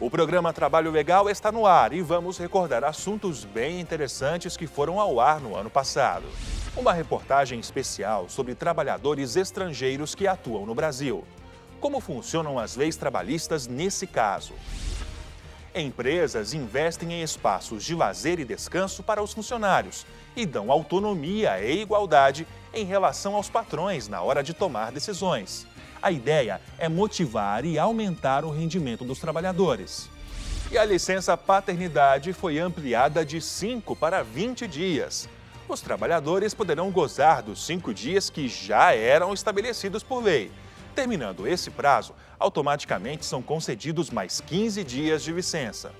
O programa Trabalho Legal está no ar e vamos recordar assuntos bem interessantes que foram ao ar no ano passado. Uma reportagem especial sobre trabalhadores estrangeiros que atuam no Brasil. Como funcionam as leis trabalhistas nesse caso? Empresas investem em espaços de lazer e descanso para os funcionários e dão autonomia e igualdade em relação aos patrões na hora de tomar decisões. A ideia é motivar e aumentar o rendimento dos trabalhadores. E a licença paternidade foi ampliada de 5 para 20 dias. Os trabalhadores poderão gozar dos 5 dias que já eram estabelecidos por lei. Terminando esse prazo, automaticamente são concedidos mais 15 dias de licença.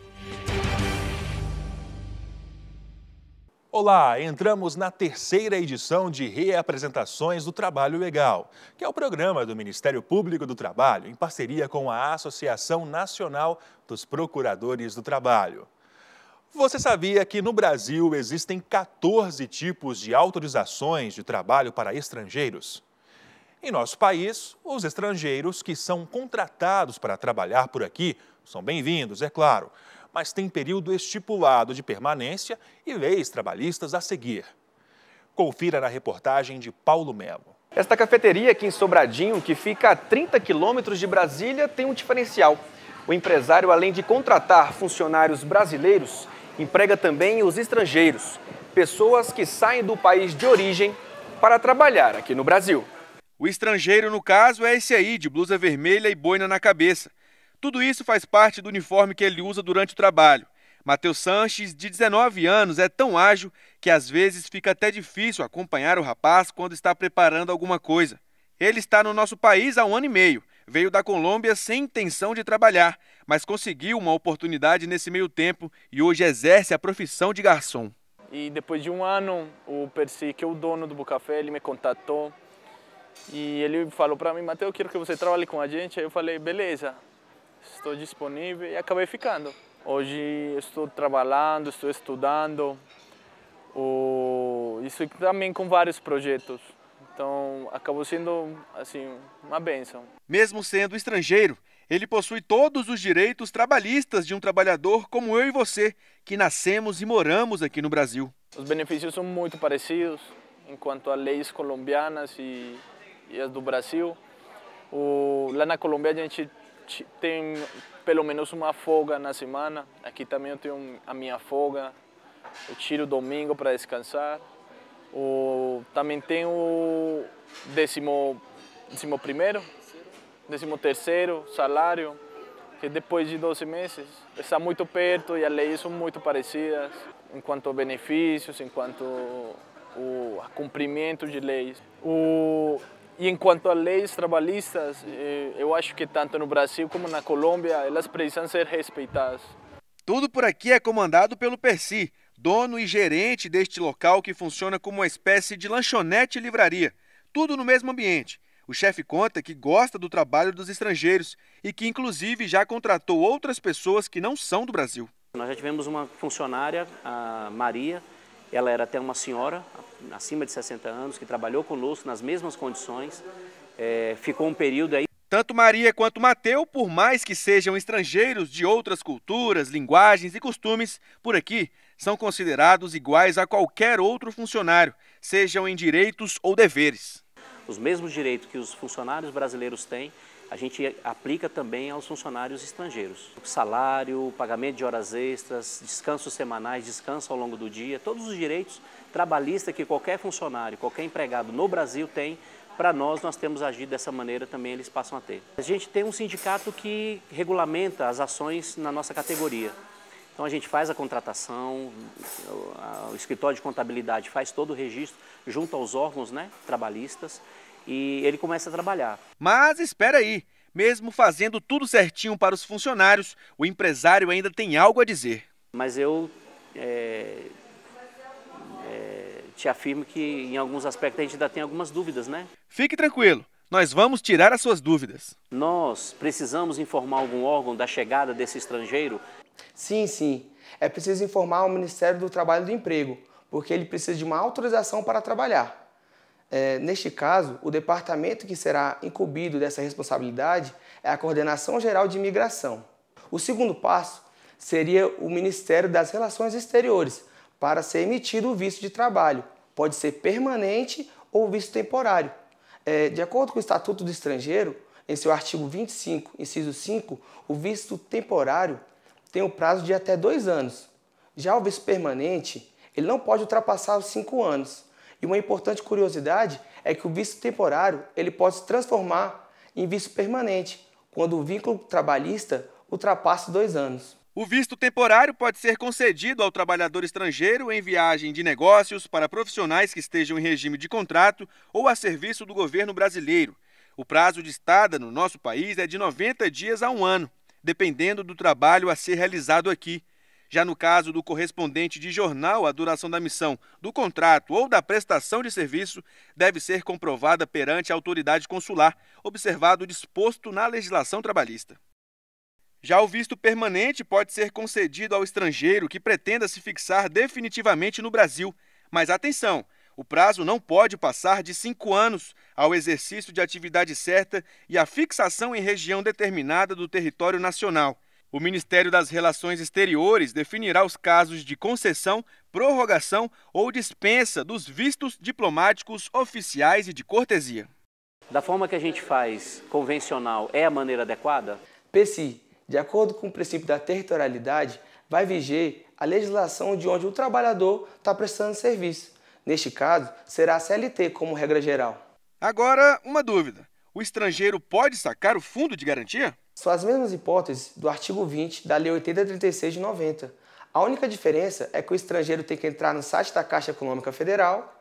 Olá, entramos na terceira edição de Reapresentações do Trabalho Legal, que é o programa do Ministério Público do Trabalho, em parceria com a Associação Nacional dos Procuradores do Trabalho. Você sabia que no Brasil existem 14 tipos de autorizações de trabalho para estrangeiros? Em nosso país, os estrangeiros que são contratados para trabalhar por aqui são bem-vindos, é claro, mas tem período estipulado de permanência e leis trabalhistas a seguir. Confira na reportagem de Paulo Melo. Esta cafeteria aqui em Sobradinho, que fica a 30 quilômetros de Brasília, tem um diferencial. O empresário, além de contratar funcionários brasileiros, emprega também os estrangeiros, pessoas que saem do país de origem para trabalhar aqui no Brasil. O estrangeiro, no caso, é esse aí, de blusa vermelha e boina na cabeça. Tudo isso faz parte do uniforme que ele usa durante o trabalho. Matheus Sanches, de 19 anos, é tão ágil que às vezes fica até difícil acompanhar o rapaz quando está preparando alguma coisa. Ele está no nosso país há 1 ano e meio. Veio da Colômbia sem intenção de trabalhar, mas conseguiu uma oportunidade nesse meio tempo e hoje exerce a profissão de garçom. E depois de 1 ano, o Percy, que é o dono do Bucafé, ele me contatou e ele falou para mim: Matheus, eu quero que você trabalhe com a gente. Aí eu falei: beleza, estou disponível, e acabei ficando. Hoje estou trabalhando, estou estudando, isso também com vários projetos. Então, acabou sendo, assim, uma bênção. Mesmo sendo estrangeiro, ele possui todos os direitos trabalhistas de um trabalhador como eu e você, que nascemos e moramos aqui no Brasil. Os benefícios são muito parecidos, enquanto a leis colombianas e as do Brasil. Lá na Colômbia a gente tem pelo menos uma folga na semana. Aqui também eu tenho a minha folga. Eu tiro domingo para descansar. Também tem o 13º salário, que depois de 12 meses está muito perto e as leis são muito parecidas, enquanto a benefícios, enquanto a cumprimento de leis. E enquanto a leis trabalhistas, eu acho que tanto no Brasil como na Colômbia, elas precisam ser respeitadas. Tudo por aqui é comandado pelo Percy, dono e gerente deste local que funciona como uma espécie de lanchonete e livraria. Tudo no mesmo ambiente. O chefe conta que gosta do trabalho dos estrangeiros e que inclusive já contratou outras pessoas que não são do Brasil. Nós já tivemos uma funcionária, a Maria. Ela era até uma senhora, acima de 60 anos, que trabalhou conosco nas mesmas condições, ficou um período aí. Tanto Maria quanto Matheus, por mais que sejam estrangeiros de outras culturas, linguagens e costumes, por aqui são considerados iguais a qualquer outro funcionário, sejam em direitos ou deveres. Os mesmos direitos que os funcionários brasileiros têm, a gente aplica também aos funcionários estrangeiros. Salário, pagamento de horas extras, descansos semanais, descanso ao longo do dia, todos os direitos trabalhistas que qualquer funcionário, qualquer empregado no Brasil tem, para nós temos agido dessa maneira também, eles passam a ter. A gente tem um sindicato que regulamenta as ações na nossa categoria. Então a gente faz a contratação, o escritório de contabilidade faz todo o registro junto aos órgãos, trabalhistas, e ele começa a trabalhar. Mas espera aí, mesmo fazendo tudo certinho para os funcionários, o empresário ainda tem algo a dizer. Mas eu te afirmo que em alguns aspectos a gente ainda tem algumas dúvidas, Fique tranquilo, nós vamos tirar as suas dúvidas. Nós precisamos informar algum órgão da chegada desse estrangeiro? Sim. É preciso informar o Ministério do Trabalho e do Emprego, porque ele precisa de uma autorização para trabalhar. Neste caso, o departamento que será incumbido dessa responsabilidade é a Coordenação Geral de Imigração. O segundo passo seria o Ministério das Relações Exteriores, para ser emitido o visto de trabalho. Pode ser permanente ou visto temporário. De acordo com o Estatuto do Estrangeiro, em seu artigo 25, inciso 5, o visto temporário tem o prazo de até 2 anos. Já o visto permanente, ele não pode ultrapassar os 5 anos. E uma importante curiosidade é que o visto temporário ele pode se transformar em visto permanente, quando o vínculo trabalhista ultrapassa 2 anos. O visto temporário pode ser concedido ao trabalhador estrangeiro em viagem de negócios para profissionais que estejam em regime de contrato ou a serviço do governo brasileiro. O prazo de estada no nosso país é de 90 dias a 1 ano, dependendo do trabalho a ser realizado aqui. Já no caso do correspondente de jornal, a duração da missão, do contrato ou da prestação de serviço deve ser comprovada perante a autoridade consular, observado o disposto na legislação trabalhista. Já o visto permanente pode ser concedido ao estrangeiro que pretenda se fixar definitivamente no Brasil. Mas atenção, o prazo não pode passar de 5 anos ao exercício de atividade certa e a fixação em região determinada do território nacional. O Ministério das Relações Exteriores definirá os casos de concessão, prorrogação ou dispensa dos vistos diplomáticos oficiais e de cortesia. Da forma que a gente faz convencional, é a maneira adequada? PSI, de acordo com o princípio da territorialidade, vai viger a legislação de onde o trabalhador está prestando serviço. Neste caso, será a CLT como regra geral. Agora, uma dúvida. O estrangeiro pode sacar o fundo de garantia? São as mesmas hipóteses do artigo 20 da Lei 8036 de 90. A única diferença é que o estrangeiro tem que entrar no site da Caixa Econômica Federal,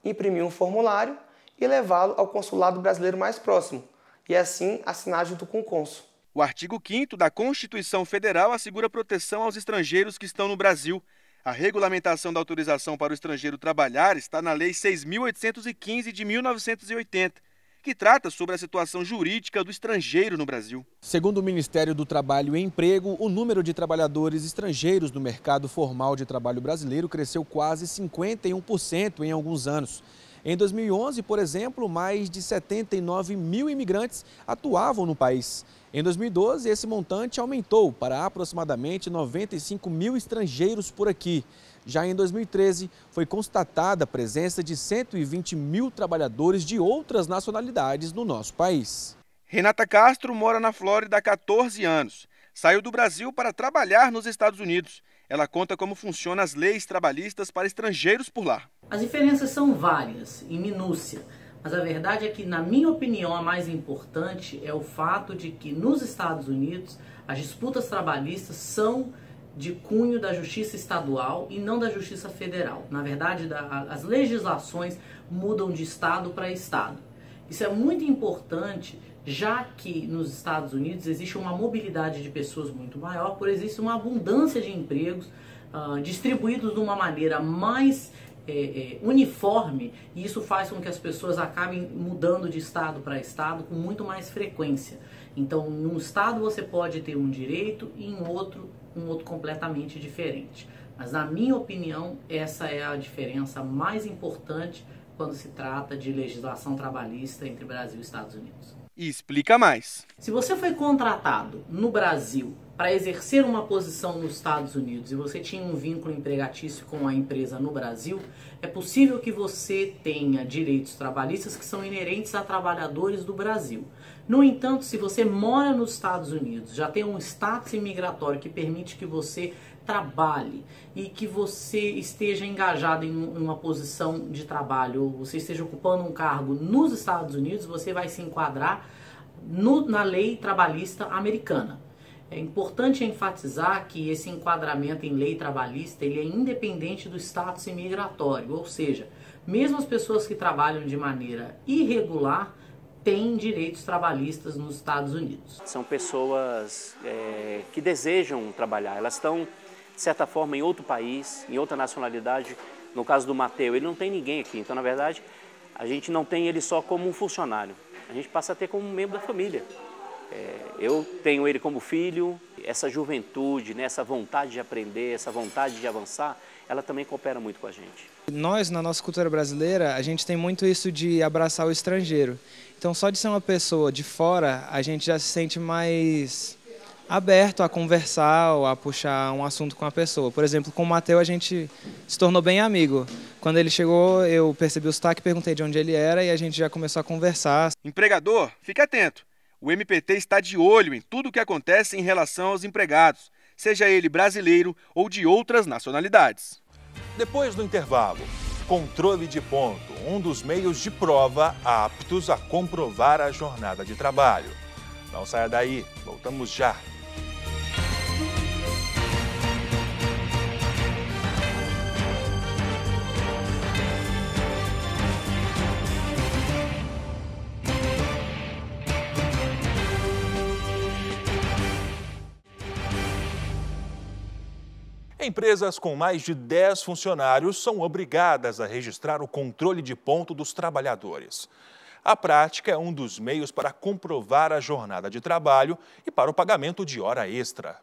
imprimir um formulário e levá-lo ao consulado brasileiro mais próximo, e assim assinar junto com o cônsul. O artigo 5º da Constituição Federal assegura proteção aos estrangeiros que estão no Brasil. A regulamentação da autorização para o estrangeiro trabalhar está na Lei 6.815 de 1980, que trata sobre a situação jurídica do estrangeiro no Brasil. Segundo o Ministério do Trabalho e Emprego, o número de trabalhadores estrangeiros no mercado formal de trabalho brasileiro cresceu quase 51% em alguns anos. Em 2011, por exemplo, mais de 79 mil imigrantes atuavam no país. Em 2012, esse montante aumentou para aproximadamente 95 mil estrangeiros por aqui. Já em 2013, foi constatada a presença de 120 mil trabalhadores de outras nacionalidades no nosso país. Renata Castro mora na Flórida há 14 anos. Saiu do Brasil para trabalhar nos Estados Unidos. Ela conta como funcionam as leis trabalhistas para estrangeiros por lá. As diferenças são várias, em minúcia, mas a verdade é que, na minha opinião, a mais importante é o fato de que nos Estados Unidos as disputas trabalhistas são de cunho da Justiça Estadual e não da Justiça Federal. Na verdade, as legislações mudam de estado para estado. Isso é muito importante, já que nos Estados Unidos existe uma mobilidade de pessoas muito maior, por existe uma abundância de empregos distribuídos de uma maneira mais uniforme, e isso faz com que as pessoas acabem mudando de estado para estado com muito mais frequência. Então, num estado você pode ter um direito e em outro um outro completamente diferente. Mas, na minha opinião, essa é a diferença mais importante quando se trata de legislação trabalhista entre Brasil e Estados Unidos. E explica mais. Se você foi contratado no Brasil para exercer uma posição nos Estados Unidos e você tinha um vínculo empregatício com a empresa no Brasil, é possível que você tenha direitos trabalhistas que são inerentes a trabalhadores do Brasil. No entanto, se você mora nos Estados Unidos, já tem um status imigratório que permite que você trabalhe e que você esteja engajado em uma posição de trabalho, ou você esteja ocupando um cargo nos Estados Unidos, você vai se enquadrar na lei trabalhista americana. É importante enfatizar que esse enquadramento em lei trabalhista ele é independente do status imigratório, ou seja, mesmo as pessoas que trabalham de maneira irregular têm direitos trabalhistas nos Estados Unidos. São pessoas que desejam trabalhar, elas estão, de certa forma, em outro país, em outra nacionalidade. No caso do Mateus, ele não tem ninguém aqui, então, na verdade, a gente não tem ele só como um funcionário, a gente passa a ter como um membro da família. Eu tenho ele como filho, essa juventude, né, essa vontade de aprender, essa vontade de avançar, ela também coopera muito com a gente. Nós, na nossa cultura brasileira, a gente tem muito isso de abraçar o estrangeiro. Então, só de ser uma pessoa de fora, a gente já se sente mais aberto a conversar ou a puxar um assunto com a pessoa. Por exemplo, com o Matheus a gente se tornou bem amigo. Quando ele chegou, eu percebi o sotaque, perguntei de onde ele era e a gente já começou a conversar. Empregador, fique atento. O MPT está de olho em tudo o que acontece em relação aos empregados, seja ele brasileiro ou de outras nacionalidades. Depois do intervalo, controle de ponto, um dos meios de prova aptos a comprovar a jornada de trabalho. Não saia daí, voltamos já. Empresas com mais de 10 funcionários são obrigadas a registrar o controle de ponto dos trabalhadores. A prática é um dos meios para comprovar a jornada de trabalho e para o pagamento de hora extra.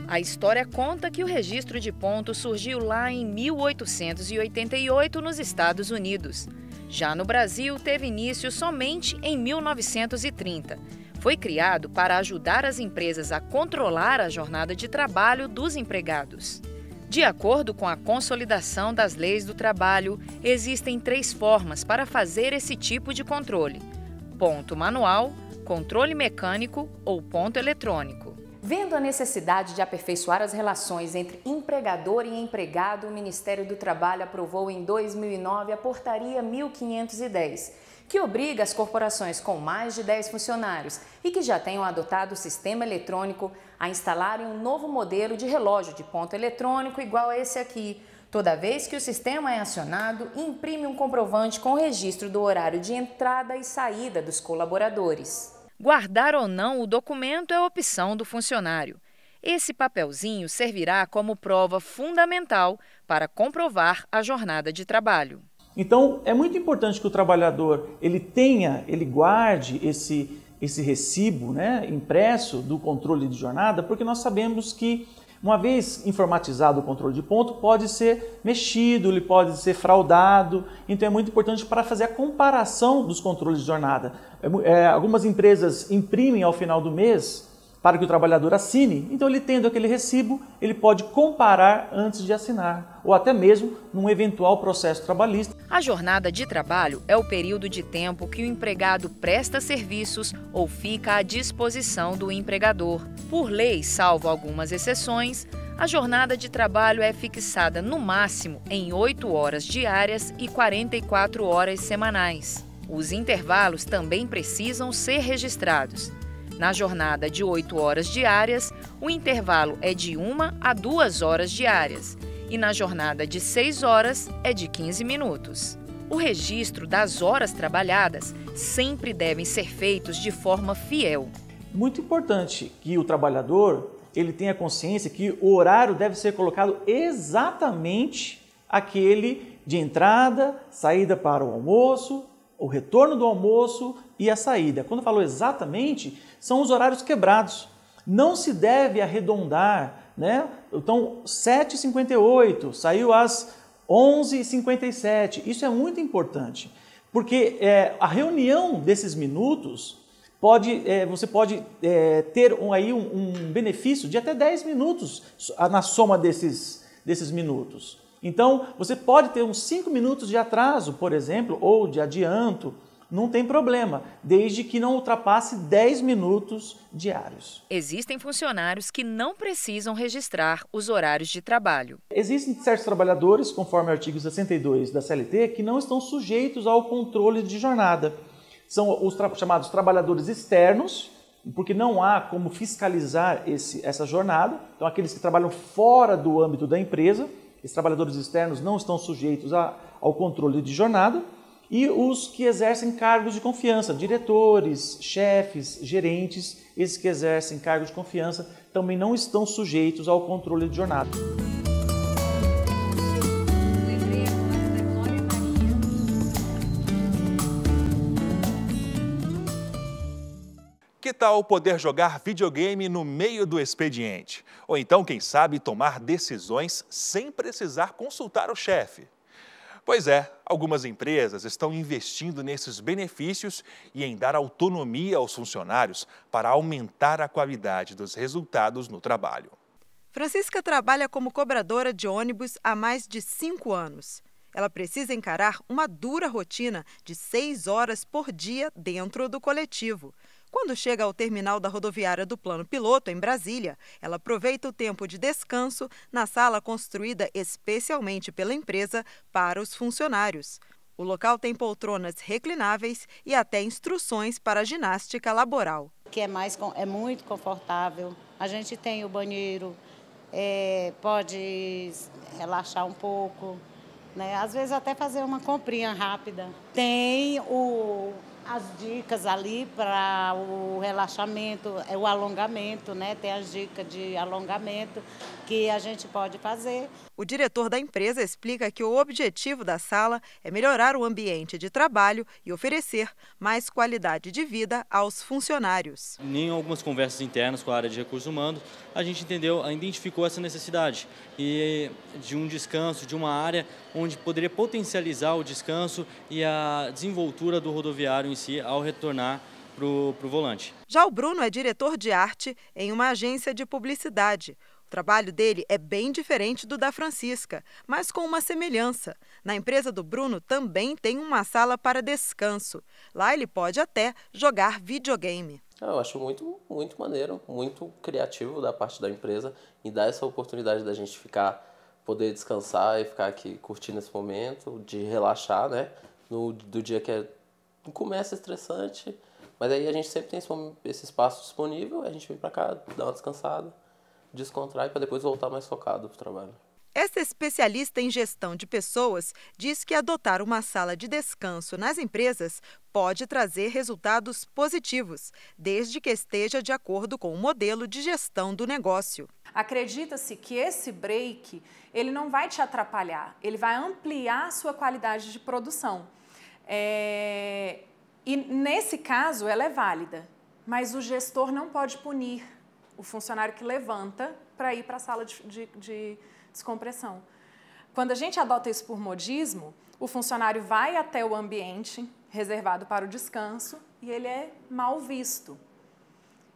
A história conta que o registro de ponto surgiu lá em 1888 nos Estados Unidos. Já no Brasil, teve início somente em 1930. Foi criado para ajudar as empresas a controlar a jornada de trabalho dos empregados. De acordo com a consolidação das leis do trabalho, existem 3 formas para fazer esse tipo de controle: ponto manual, controle mecânico ou ponto eletrônico. Vendo a necessidade de aperfeiçoar as relações entre empregador e empregado, o Ministério do Trabalho aprovou em 2009 a Portaria 1510, que obriga as corporações com mais de 10 funcionários e que já tenham adotado o sistema eletrônico a instalarem um novo modelo de relógio de ponto eletrônico igual a esse aqui. Toda vez que o sistema é acionado, imprime um comprovante com o registro do horário de entrada e saída dos colaboradores. Guardar ou não o documento é opção do funcionário. Esse papelzinho servirá como prova fundamental para comprovar a jornada de trabalho. Então, é muito importante que o trabalhador ele guarde esse recibo, né, impresso do controle de jornada, porque nós sabemos que, uma vez informatizado o controle de ponto, pode ser mexido, ele pode ser fraudado. Então, é muito importante para fazer a comparação dos controles de jornada. Algumas empresas imprimem ao final do mês para que o trabalhador assine, então ele tendo aquele recibo, ele pode comparar antes de assinar, ou até mesmo num eventual processo trabalhista. A jornada de trabalho é o período de tempo que o empregado presta serviços ou fica à disposição do empregador. Por lei, salvo algumas exceções, a jornada de trabalho é fixada no máximo em 8 horas diárias e 44 horas semanais. Os intervalos também precisam ser registrados. Na jornada de 8 horas diárias, o intervalo é de 1 a 2 horas diárias e na jornada de 6 horas é de 15 minutos. O registro das horas trabalhadas sempre devem ser feitos de forma fiel. Muito importante que o trabalhador ele tenha consciência que o horário deve ser colocado exatamente aquele de entrada, saída para o almoço, o retorno do almoço e a saída. Quando eu falo exatamente, são os horários quebrados. Não se deve arredondar, né? Então, 7h58, saiu às 11h57. Isso é muito importante, porque a reunião desses minutos, você pode ter um benefício de até 10 minutos na soma desses minutos. Então, você pode ter uns 5 minutos de atraso, por exemplo, ou de adianto, não tem problema, desde que não ultrapasse 10 minutos diários. Existem funcionários que não precisam registrar os horários de trabalho. Existem certos trabalhadores, conforme o artigo 62 da CLT, que não estão sujeitos ao controle de jornada. São os chamados trabalhadores externos, porque não há como fiscalizar essa jornada. Então, aqueles que trabalham fora do âmbito da empresa, esses trabalhadores externos não estão sujeitos ao controle de jornada, e os que exercem cargos de confiança, diretores, chefes, gerentes, esses que exercem cargos de confiança também não estão sujeitos ao controle de jornada. Que tal poder jogar videogame no meio do expediente? Ou então, quem sabe, tomar decisões sem precisar consultar o chefe? Pois é, algumas empresas estão investindo nesses benefícios e em dar autonomia aos funcionários para aumentar a qualidade dos resultados no trabalho. Francisca trabalha como cobradora de ônibus há mais de 5 anos. Ela precisa encarar uma dura rotina de 6 horas por dia dentro do coletivo. Quando chega ao terminal da rodoviária do Plano Piloto, em Brasília, ela aproveita o tempo de descanso na sala construída especialmente pela empresa para os funcionários. O local tem poltronas reclináveis e até instruções para ginástica laboral. Que é muito confortável. A gente tem o banheiro, pode relaxar um pouco, né? Às vezes até fazer uma comprinha rápida. Tem as dicas ali para o relaxamento, o alongamento, né? Tem as dicas de alongamento que a gente pode fazer. O diretor da empresa explica que o objetivo da sala é melhorar o ambiente de trabalho e oferecer mais qualidade de vida aos funcionários. Em algumas conversas internas com a área de recursos humanos, a gente identificou essa necessidade de um descanso, de uma área onde poderia potencializar o descanso e a desenvoltura do rodoviário em si ao retornar para o volante. Já o Bruno é diretor de arte em uma agência de publicidade. O trabalho dele é bem diferente do da Francisca, mas com uma semelhança. Na empresa do Bruno também tem uma sala para descanso. Lá ele pode até jogar videogame. Eu acho muito maneiro, muito criativo da parte da empresa e dar essa oportunidade da gente poder descansar e ficar aqui curtindo esse momento, de relaxar, né? Do dia que começa estressante, mas aí a gente sempre tem esse espaço disponível, a gente vem para cá, dá uma descansada, descontrai para depois voltar mais focado para o trabalho. Essa especialista em gestão de pessoas diz que adotar uma sala de descanso nas empresas pode trazer resultados positivos, desde que esteja de acordo com o modelo de gestão do negócio. Acredita-se que esse break ele não vai te atrapalhar, ele vai ampliar a sua qualidade de produção. E nesse caso ela é válida, mas o gestor não pode punir o funcionário que levanta para ir para a sala de descompressão. Quando a gente adota isso por modismo, o funcionário vai até o ambiente reservado para o descanso e ele é mal visto.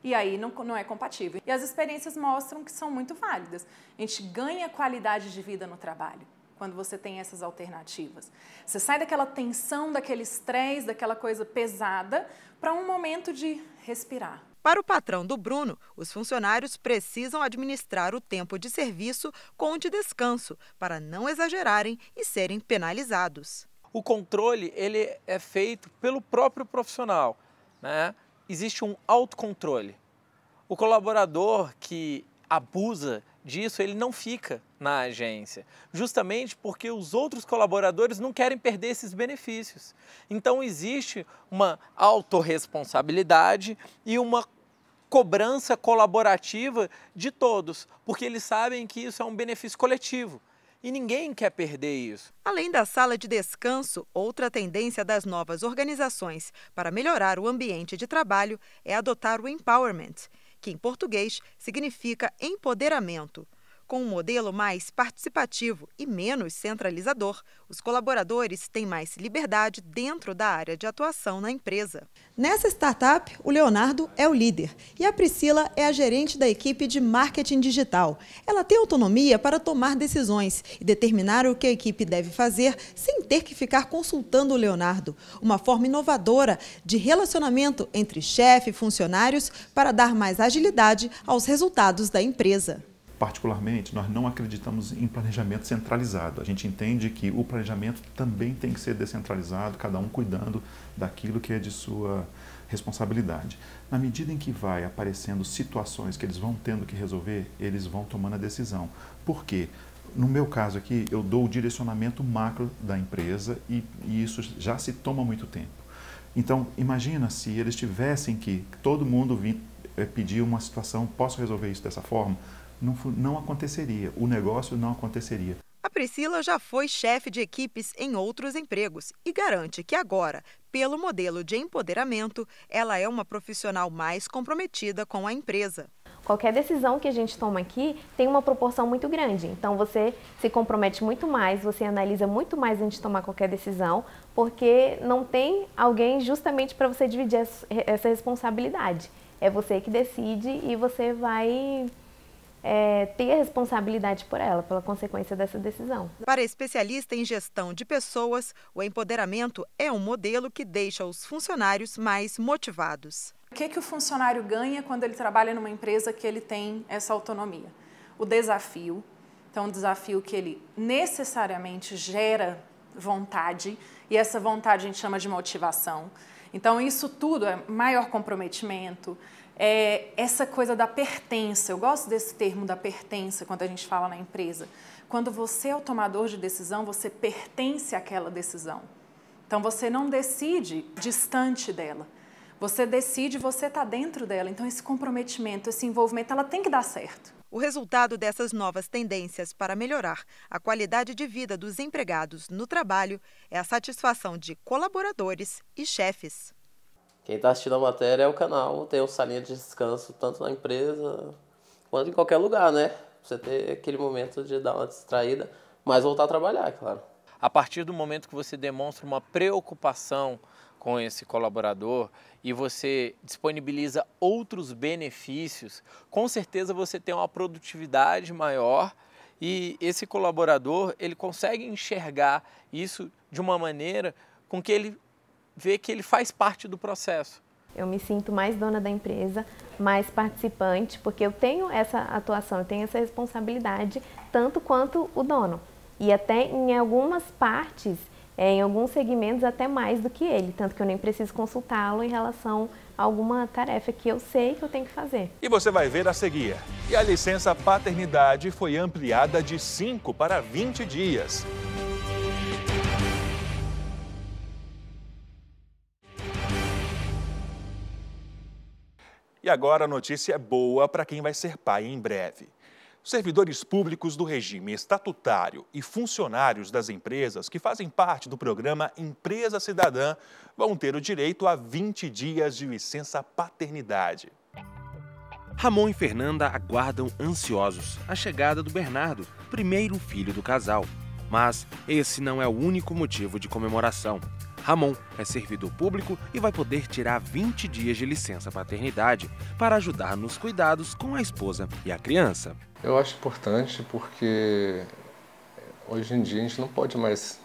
E aí não é compatível. E as experiências mostram que são muito válidas. A gente ganha qualidade de vida no trabalho quando você tem essas alternativas. Você sai daquela tensão, daquele estresse, daquela coisa pesada, para um momento de respirar. Para o patrão do Bruno, os funcionários precisam administrar o tempo de serviço com o de descanso, para não exagerarem e serem penalizados. O controle ele é feito pelo próprio profissional, né? Existe um autocontrole. O colaborador que abusa disso, ele não fica na agência, justamente porque os outros colaboradores não querem perder esses benefícios. Então existe uma autorresponsabilidade e uma cobrança colaborativa de todos, porque eles sabem que isso é um benefício coletivo e ninguém quer perder isso. Além da sala de descanso, outra tendência das novas organizações para melhorar o ambiente de trabalho é adotar o empowerment, que em português significa empoderamento. Com um modelo mais participativo e menos centralizador, os colaboradores têm mais liberdade dentro da área de atuação na empresa. Nessa startup, o Leonardo é o líder e a Priscila é a gerente da equipe de marketing digital. Ela tem autonomia para tomar decisões e determinar o que a equipe deve fazer sem ter que ficar consultando o Leonardo. Uma forma inovadora de relacionamento entre chefe e funcionários para dar mais agilidade aos resultados da empresa. Particularmente, nós não acreditamos em planejamento centralizado. A gente entende que o planejamento também tem que ser descentralizado, cada um cuidando daquilo que é de sua responsabilidade. Na medida em que vai aparecendo situações que eles vão tendo que resolver, eles vão tomando a decisão. Por quê? No meu caso aqui, eu dou o direcionamento macro da empresa e isso já se toma muito tempo. Então, imagina se eles tivessem que todo mundo vir pedir uma situação, posso resolver isso dessa forma? Não aconteceria, o negócio não aconteceria. A Priscila já foi chefe de equipes em outros empregos e garante que agora, pelo modelo de empoderamento, ela é uma profissional mais comprometida com a empresa. qualquer decisão que a gente toma aqui tem uma proporção muito grande. Então você se compromete muito mais, você analisa muito mais antes de tomar qualquer decisão, porque não tem alguém justamente para você dividir essa responsabilidade. É você que decide e você vai ter a responsabilidade por ela, pela consequência dessa decisão. Para a especialista em gestão de pessoas, o empoderamento é um modelo que deixa os funcionários mais motivados. O que o funcionário ganha quando ele trabalha numa empresa que ele tem essa autonomia? O desafio. Então, um desafio que ele necessariamente gera vontade, e essa vontade a gente chama de motivação. Então, isso tudo é maior comprometimento, essa coisa da pertença. Eu gosto desse termo da pertença quando a gente fala na empresa. Quando você é o tomador de decisão, você pertence àquela decisão. Então, você não decide distante dela. Você decide, você está dentro dela. Então, esse comprometimento, esse envolvimento, ela tem que dar certo. O resultado dessas novas tendências para melhorar a qualidade de vida dos empregados no trabalho é a satisfação de colaboradores e chefes. Quem está assistindo a matéria é o canal, tem um salinha de descanso tanto na empresa quanto em qualquer lugar, né? Pra você ter aquele momento de dar uma distraída, mas voltar a trabalhar, é claro. A partir do momento que você demonstra uma preocupação com esse colaborador e você disponibiliza outros benefícios, com certeza você tem uma produtividade maior e esse colaborador ele consegue enxergar isso de uma maneira com que ele vê que ele faz parte do processo. Eu me sinto mais dona da empresa, mais participante, porque eu tenho essa atuação, eu tenho essa responsabilidade tanto quanto o dono. E até em algumas partes, em alguns segmentos, até mais do que ele. Tanto que eu nem preciso consultá-lo em relação a alguma tarefa que eu sei que eu tenho que fazer. E você vai ver a seguir. E a licença paternidade foi ampliada de 5 para 20 dias. E agora a notícia é boa para quem vai ser pai em breve. Servidores públicos do regime estatutário e funcionários das empresas que fazem parte do programa Empresa Cidadã vão ter o direito a 20 dias de licença paternidade. Ramon e Fernanda aguardam ansiosos a chegada do Bernardo, primeiro filho do casal. Mas esse não é o único motivo de comemoração. Ramon é servidor público e vai poder tirar 20 dias de licença paternidade para ajudar nos cuidados com a esposa e a criança. Eu acho importante porque hoje em dia a gente não pode mais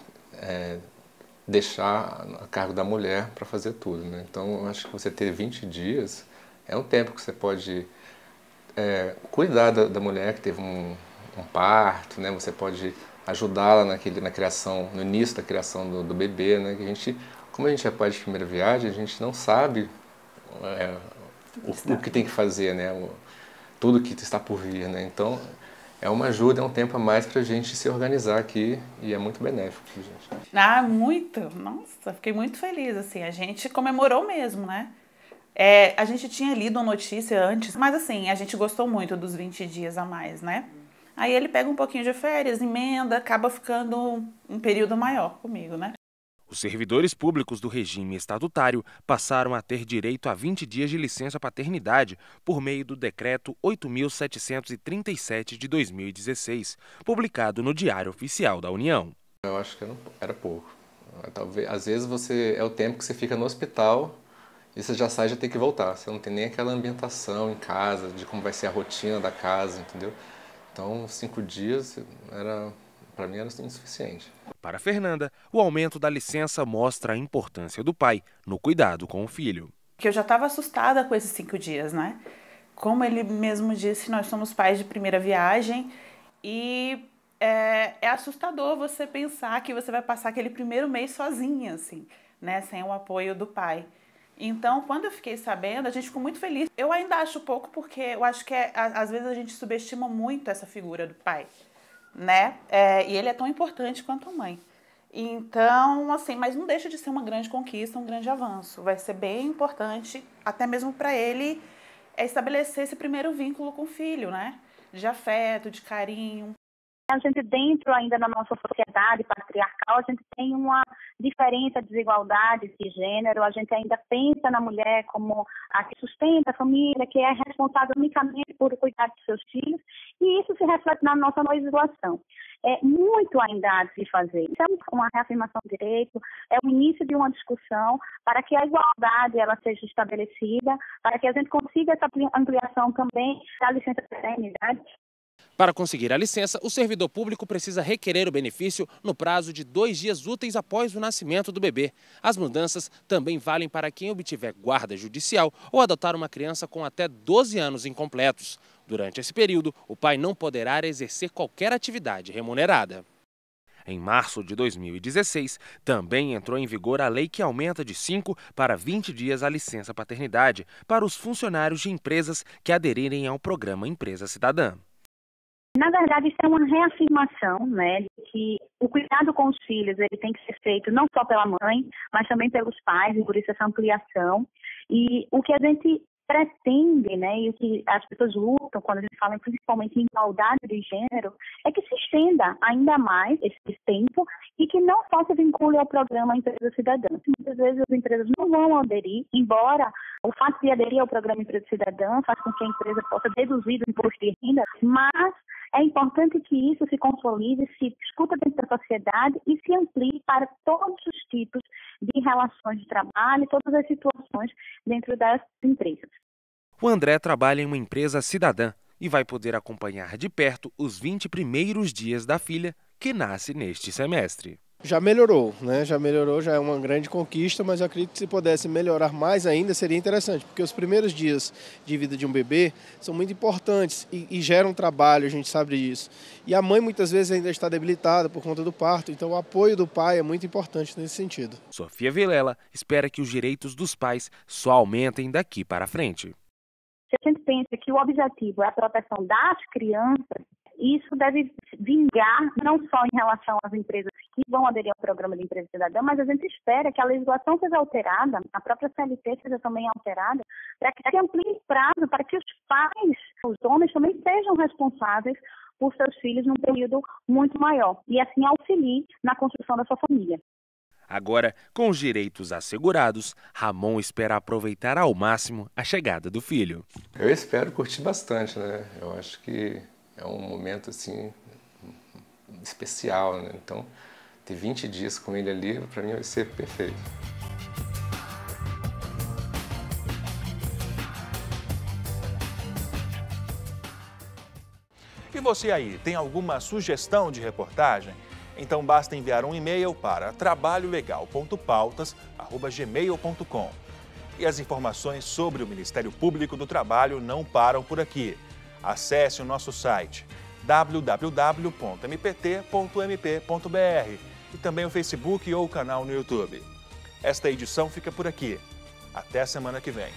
deixar a cargo da mulher para fazer tudo, né? Então eu acho que você ter 20 dias é um tempo que você pode cuidar da mulher que teve um parto, né? Você pode ajudá-la na criação, no início da criação do bebê, né? Que a gente, como a gente é pai de primeira viagem, a gente não sabe o que tem que fazer, né? Tudo que está por vir, né? Então é uma ajuda, é um tempo a mais para a gente se organizar aqui e é muito benéfico pra gente. Ah, muito! Nossa, fiquei muito feliz, assim, a gente comemorou mesmo, né? A gente tinha lido a notícia antes, mas assim, a gente gostou muito dos 20 dias a mais, né? Aí ele pega um pouquinho de férias, emenda, acaba ficando um período maior comigo, né? Os servidores públicos do regime estatutário passaram a ter direito a 20 dias de licença paternidade por meio do Decreto 8.737 de 2016, publicado no Diário Oficial da União. Eu acho que era pouco. Talvez, às vezes é o tempo que você fica no hospital e você já sai, já tem que voltar. Você não tem nem aquela ambientação em casa, de como vai ser a rotina da casa, entendeu? Então, 5 dias, para mim, era insuficiente. Para Fernanda, o aumento da licença mostra a importância do pai no cuidado com o filho. Que eu já estava assustada com esses 5 dias, né? Como ele mesmo disse, nós somos pais de primeira viagem e é assustador você pensar que você vai passar aquele primeiro mês sozinha, assim, né? Sem o apoio do pai. Então, quando eu fiquei sabendo, a gente ficou muito feliz. Eu ainda acho pouco porque eu acho que às vezes a gente subestima muito essa figura do pai, né? E ele é tão importante quanto a mãe. Então, assim, mas não deixa de ser uma grande conquista, um grande avanço. Vai ser bem importante, até mesmo para ele, estabelecer esse primeiro vínculo com o filho, né? De afeto, de carinho. A gente dentro ainda da nossa sociedade patriarcal, a gente tem uma diferença, desigualdade de gênero, a gente ainda pensa na mulher como a que sustenta a família, que é responsável unicamente por cuidar de seus filhos, e isso se reflete na nossa legislação. É muito ainda há de se fazer. Isso é uma reafirmação de direito, é o início de uma discussão para que a igualdade ela seja estabelecida, para que a gente consiga essa ampliação também da licença de paternidade. Para conseguir a licença, o servidor público precisa requerer o benefício no prazo de 2 dias úteis após o nascimento do bebê. As mudanças também valem para quem obtiver guarda judicial ou adotar uma criança com até 12 anos incompletos. Durante esse período, o pai não poderá exercer qualquer atividade remunerada. Em março de 2016, também entrou em vigor a lei que aumenta de 5 para 20 dias a licença paternidade para os funcionários de empresas que aderirem ao programa Empresa Cidadã. Na verdade, isso é uma reafirmação, né, de que o cuidado com os filhos ele tem que ser feito não só pela mãe, mas também pelos pais, e por isso essa ampliação. E o que a gente pretende, né, e o que as pessoas lutam quando a gente fala principalmente em igualdade de gênero, é que se estenda ainda mais esse tempo e que não só se vincule ao programa Empresa Cidadã. Muitas vezes as empresas não vão aderir, embora o fato de aderir ao programa Empresa Cidadã faz com que a empresa possa deduzir do imposto de renda, mas é importante que isso se consolide, se discuta dentro da sociedade e se amplie para todos os tipos de relações de trabalho, todas as situações dentro das empresas. O André trabalha em uma empresa cidadã e vai poder acompanhar de perto os 20 primeiros dias da filha, que nasce neste semestre. Já melhorou, né? Já melhorou, já é uma grande conquista, mas eu acredito que se pudesse melhorar mais ainda seria interessante, porque os primeiros dias de vida de um bebê são muito importantes e geram trabalho, a gente sabe disso. E a mãe muitas vezes ainda está debilitada por conta do parto, então o apoio do pai é muito importante nesse sentido. Sofia Vilela espera que os direitos dos pais só aumentem daqui para frente. Se a gente pensa que o objetivo é a proteção das crianças, isso deve vingar não só em relação às empresas que vão aderir ao programa de Empresa Cidadã, mas a gente espera que a legislação seja alterada, a própria CLT seja também alterada, para que se amplie o prazo, para que os pais, os homens, também sejam responsáveis por seus filhos num período muito maior e assim auxilie na construção da sua família. Agora, com os direitos assegurados, Ramon espera aproveitar ao máximo a chegada do filho. Eu espero curtir bastante, né? Eu acho que é um momento assim especial, né? Então, ter 20 dias com ele ali, para mim vai ser perfeito. E você aí, tem alguma sugestão de reportagem? Então basta enviar um e-mail para trabalholegal.pautas@gmail.com. E as informações sobre o Ministério Público do Trabalho não param por aqui. Acesse o nosso site www.mpt.mp.br e também o Facebook ou o canal no YouTube. Esta edição fica por aqui. Até a semana que vem.